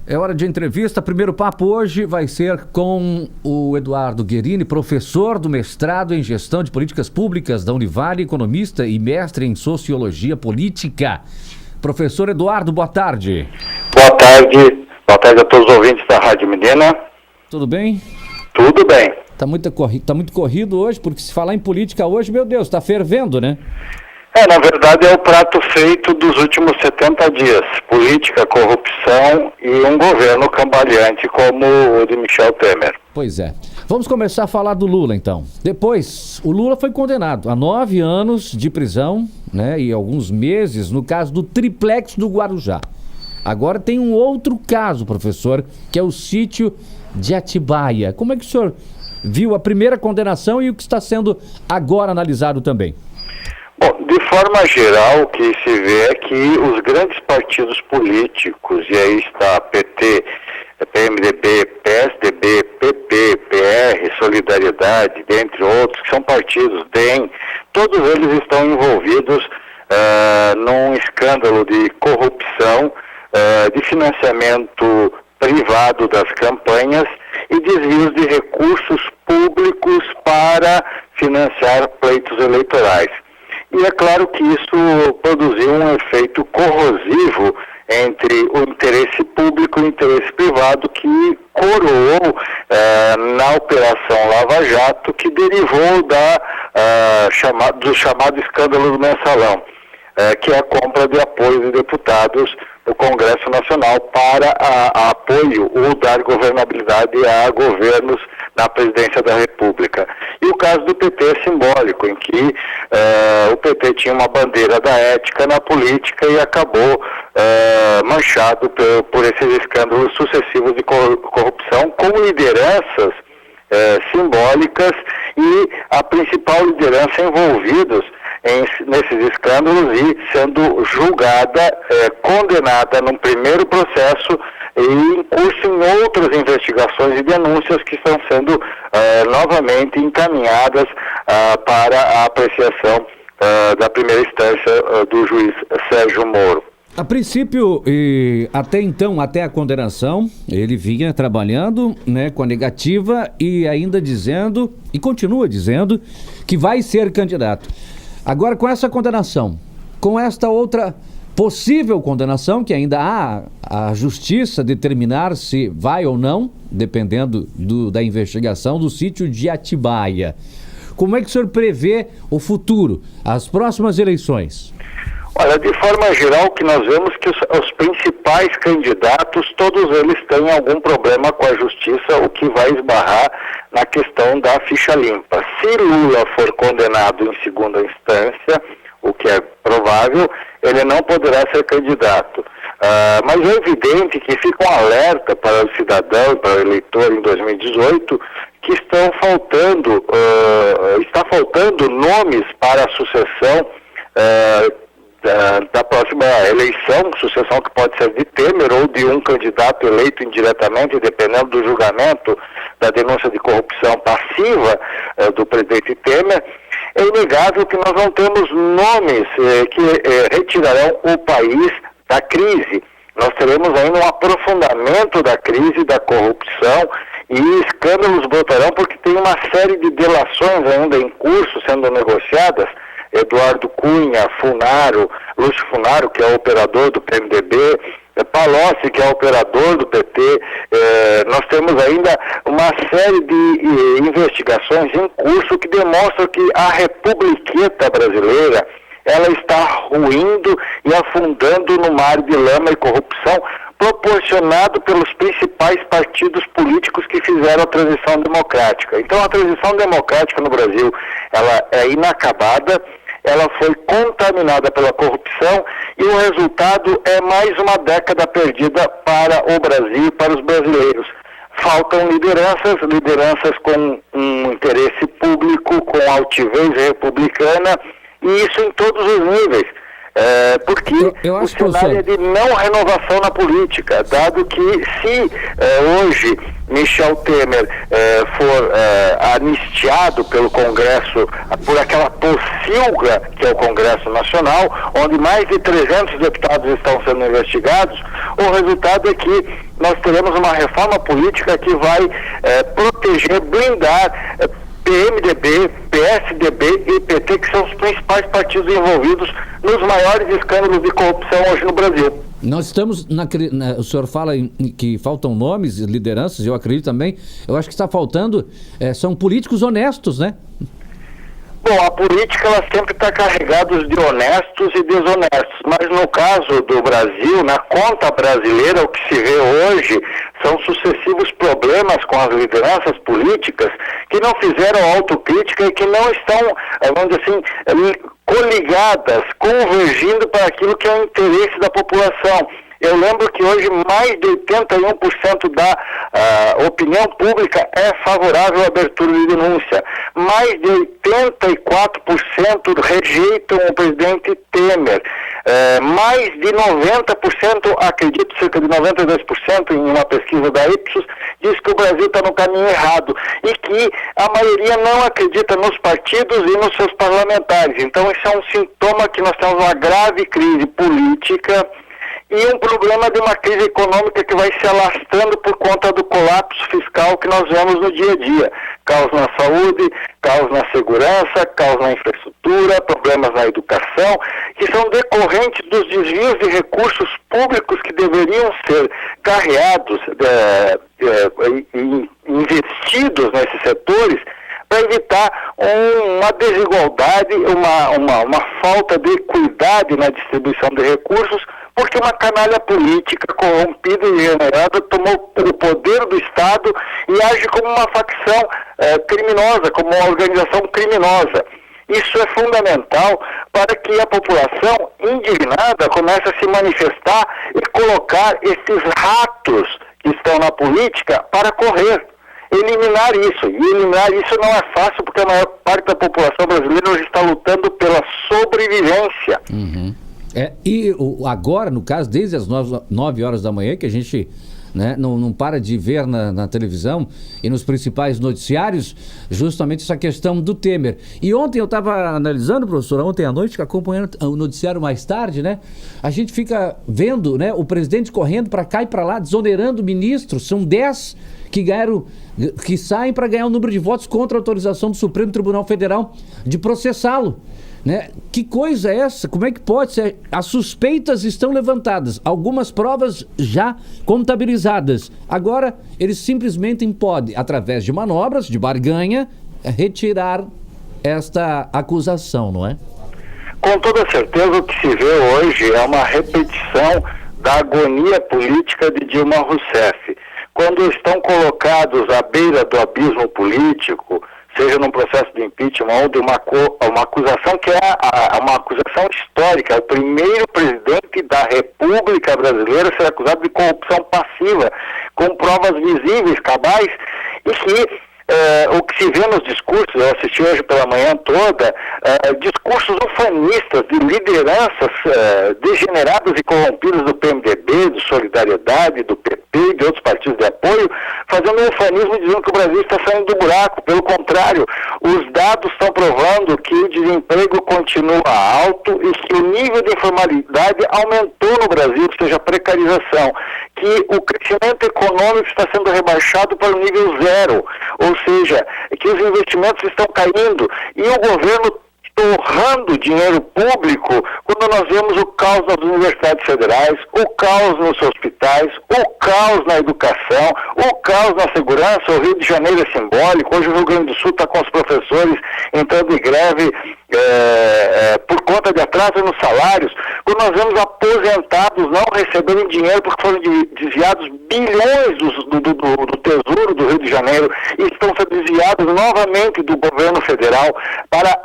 É hora de entrevista. Primeiro papo hoje vai ser com o Eduardo Guerini, professor do mestrado em Gestão de Políticas Públicas da Univale, economista e mestre em Sociologia Política. Professor Eduardo, boa tarde. Boa tarde. Boa tarde a todos os ouvintes da Rádio Menina. Tudo bem? Tudo bem. Tá muito corrido hoje, porque se falar em política hoje, meu Deus, tá fervendo, né? Na verdade é o prato feito dos últimos 70 dias. Política, corrupção e um governo cambaleante como o de Michel Temer. Pois é. Vamos começar a falar do Lula, então. Depois, o Lula foi condenado a 9 anos de prisão, né, e alguns meses no caso do triplex do Guarujá. Agora tem um outro caso, professor, que é o sítio de Atibaia. Como é que o senhor viu a primeira condenação e o que está sendo agora analisado também? Bom, de forma geral, o que se vê é que os grandes partidos políticos, e aí está PT, PMDB, PSDB, PP, PR, Solidariedade, dentre outros, que são partidos, DEM, todos eles estão envolvidos num escândalo de corrupção, de financiamento privado das campanhas e desvios de recursos públicos para financiar pleitos eleitorais. E é claro que isso produziu um efeito corrosivo entre o interesse público e o interesse privado que coroou na Operação Lava Jato, que derivou do chamado escândalo do mensalão, que é a compra de apoio de deputados do Congresso Nacional para apoio ou dar governabilidade a governos na presidência da República. E o caso do PT é simbólico, em que o PT tinha uma bandeira da ética na política e acabou manchado por esses escândalos sucessivos de corrupção, com lideranças simbólicas e a principal liderança envolvidos nesses escândalos e sendo julgada, condenada num primeiro processo e em curso em outras investigações e denúncias que estão sendo novamente encaminhadas para a apreciação da primeira instância do juiz Sérgio Moro. A princípio, até então, até a condenação, ele vinha trabalhando, né, com a negativa e ainda dizendo, e continua dizendo, que vai ser candidato. Agora, com essa condenação, com esta outra possível condenação, que ainda há a justiça determinar se vai ou não, dependendo da investigação do sítio de Atibaia. Como é que o senhor prevê o futuro, as próximas eleições? Olha, de forma geral, o que nós vemos é que os principais candidatos, todos eles têm algum problema com a justiça, o que vai esbarrar na questão da ficha limpa. Se Lula for condenado em segunda instância, o que é provável, ele não poderá ser candidato. Mas é evidente que fica um alerta para o cidadão e para o eleitor em 2018 que está faltando nomes para a sucessão da próxima eleição, sucessão que pode ser de Temer ou de um candidato eleito indiretamente, dependendo do julgamento da denúncia de corrupção passiva do presidente Temer. É inegável que nós não temos nomes que retirarão o país da crise. Nós teremos ainda um aprofundamento da crise, da corrupção, e escândalos brotarão porque tem uma série de delações ainda em curso sendo negociadas. Eduardo Cunha, Funaro, Lúcio Funaro, que é o operador do PMDB, Palocci, que é o operador do PT, nós temos ainda uma série de investigações em curso que demonstram que a republiqueta brasileira, ela está ruindo e afundando no mar de lama e corrupção, proporcionado pelos principais partidos políticos que fizeram a transição democrática. Então, a transição democrática no Brasil, ela é inacabada, ela foi contaminada pela corrupção e o resultado é mais uma década perdida para o Brasil e para os brasileiros. Faltam lideranças com um interesse público, com altivez republicana, e isso em todos os níveis. Porque o cenário é de não renovação na política, dado que se hoje Michel Temer for anistiado pelo Congresso, por aquela pocilga que é o Congresso Nacional, onde mais de 300 deputados estão sendo investigados, o resultado é que nós teremos uma reforma política que vai proteger, blindar PMDB, PSDB e PT, que são os principais partidos envolvidos nos maiores escândalos de corrupção hoje no Brasil. Nós estamos, o senhor fala que faltam nomes, lideranças, eu acredito também, eu acho que está faltando, são políticos honestos, né? Bom, a política ela sempre está carregada de honestos e desonestos, mas no caso do Brasil, na conta brasileira, o que se vê hoje são sucessivos problemas com as lideranças políticas que não fizeram autocrítica e que não estão, vamos dizer assim, coligadas, convergindo para aquilo que é o interesse da população. Eu lembro que hoje mais de 81% da opinião pública é favorável à abertura de denúncia. Mais de 84% rejeitam o presidente Temer. Mais de 90%, acredito, cerca de 92% em uma pesquisa da Ipsos, diz que o Brasil está no caminho errado e que a maioria não acredita nos partidos e nos seus parlamentares. Então isso é um sintoma que nós temos uma grave crise política e um problema de uma crise econômica que vai se alastrando por conta do colapso fiscal que nós vemos no dia a dia. Caos na saúde, caos na segurança, caos na infraestrutura, problemas na educação, que são decorrentes dos desvios de recursos públicos que deveriam ser carreados e investidos nesses setores para evitar uma desigualdade, uma falta de equidade na distribuição de recursos, porque uma canalha política corrompida e generada tomou o poder do Estado e age como uma facção criminosa, como uma organização criminosa. Isso é fundamental para que a população indignada comece a se manifestar e colocar esses ratos que estão na política para correr. Eliminar isso. E eliminar isso não é fácil porque a maior parte da população brasileira hoje está lutando pela sobrevivência. Uhum. E agora, no caso, desde as 9 horas da manhã, que a gente não para de ver na televisão e nos principais noticiários, justamente essa questão do Temer. E ontem eu estava analisando, professora, ontem à noite, acompanhando o noticiário mais tarde, a gente fica vendo o presidente correndo para cá e para lá, desonerando ministros, são 10 que saem para ganhar o número de votos contra a autorização do Supremo Tribunal Federal de processá-lo. Que coisa é essa? Como é que pode ser? As suspeitas estão levantadas, algumas provas já contabilizadas. Agora, eles simplesmente podem, através de manobras, de barganha, retirar esta acusação, não é? Com toda certeza, o que se vê hoje é uma repetição da agonia política de Dilma Rousseff. Quando estão colocados à beira do abismo político, seja num processo de impeachment ou de uma acusação que é uma acusação histórica, o primeiro presidente da República Brasileira a ser acusado de corrupção passiva, com provas visíveis, cabais, e que o que se vê nos discursos, eu assisti hoje pela manhã toda, discursos ufanistas de lideranças degeneradas e corrompidas do PMDB, do Solidariedade, do PP e de outros partidos de apoio, fazendo um ufanismo dizendo que o Brasil está saindo do buraco. Pelo contrário, os dados estão provando que o desemprego continua alto e que o nível de informalidade aumentou no Brasil, ou seja, a precarização, que o crescimento econômico está sendo rebaixado para o nível zero, ou seja, que os investimentos estão caindo e o governo torrando dinheiro público quando nós vemos o caos nas universidades federais, o caos nos hospitais, o caos na educação, o caos na segurança. O Rio de Janeiro é simbólico, hoje o Rio Grande do Sul está com os professores entrando em greve por conta de atraso nos salários, quando nós vemos aposentados não receberem dinheiro porque foram desviados bilhões do Tesouro do Rio de Janeiro e estão sendo desviados novamente do governo federal para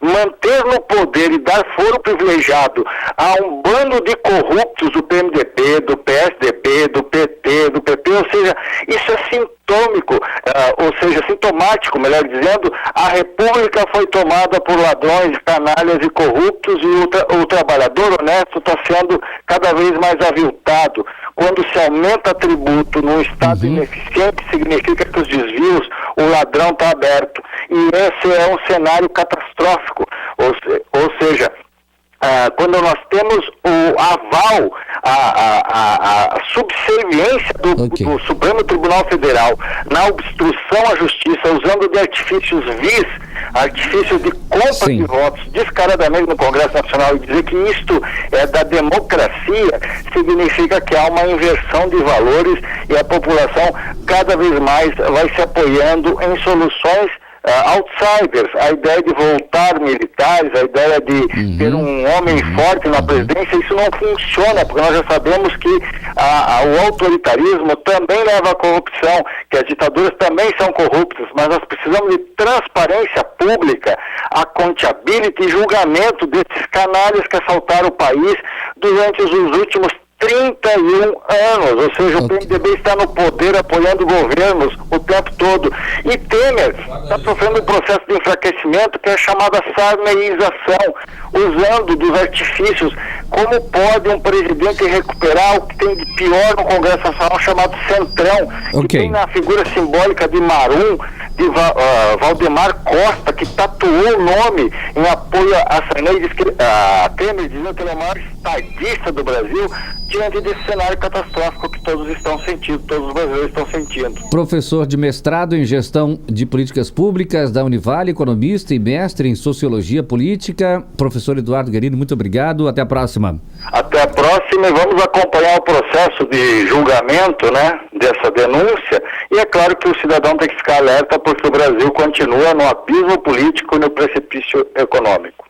manter no poder e dar foro privilegiado a um bando de corruptos do PMDB, do PSDB, do PT, do PP, ou seja, isso é sintômico, sintomático, melhor dizendo. A República foi tomada por ladrões, canalhas e corruptos e o trabalhador honesto está sendo cada vez mais aviltado. Quando se aumenta tributo num Estado ineficiente, significa que os desvios, o ladrão está aberto. E esse é um cenário catastrófico. Ou seja, quando nós temos o aval, a subserviência do Supremo Tribunal Federal na obstrução à justiça, usando de artifícios vis, artifícios de compra de votos descaradamente no Congresso Nacional, e dizer que isto é da democracia, significa que há uma inversão de valores e a população cada vez mais vai se apoiando em soluções outsiders, a ideia de voltar militares, a ideia de ter um homem forte na presidência, isso não funciona, porque nós já sabemos que o autoritarismo também leva à corrupção, que as ditaduras também são corruptas, mas nós precisamos de transparência pública, accountability e julgamento desses canalhas que assaltaram o país durante os últimos 31 anos, ou seja, o PMDB está no poder apoiando governos o tempo todo. E Temer está sofrendo um processo de enfraquecimento que é chamada sarneização, usando dos artifícios. Como pode um presidente recuperar o que tem de pior no Congresso Nacional, chamado Centrão, que tem na figura simbólica de Marum, de Valdemar Costa, que tatuou o nome em apoio a Sarney, a Temer, dizendo que ele é o maior estadista do Brasil, diante desse cenário catastrófico que todos estão sentindo, todos os brasileiros estão sentindo. Professor de mestrado em Gestão de Políticas Públicas da Univale, economista e mestre em Sociologia Política, professor Eduardo Guerini, muito obrigado, até a próxima. Até a próxima, e vamos acompanhar o processo de julgamento, né, dessa denúncia, e é claro que o cidadão tem que ficar alerta, porque o Brasil continua no abismo político e no precipício econômico.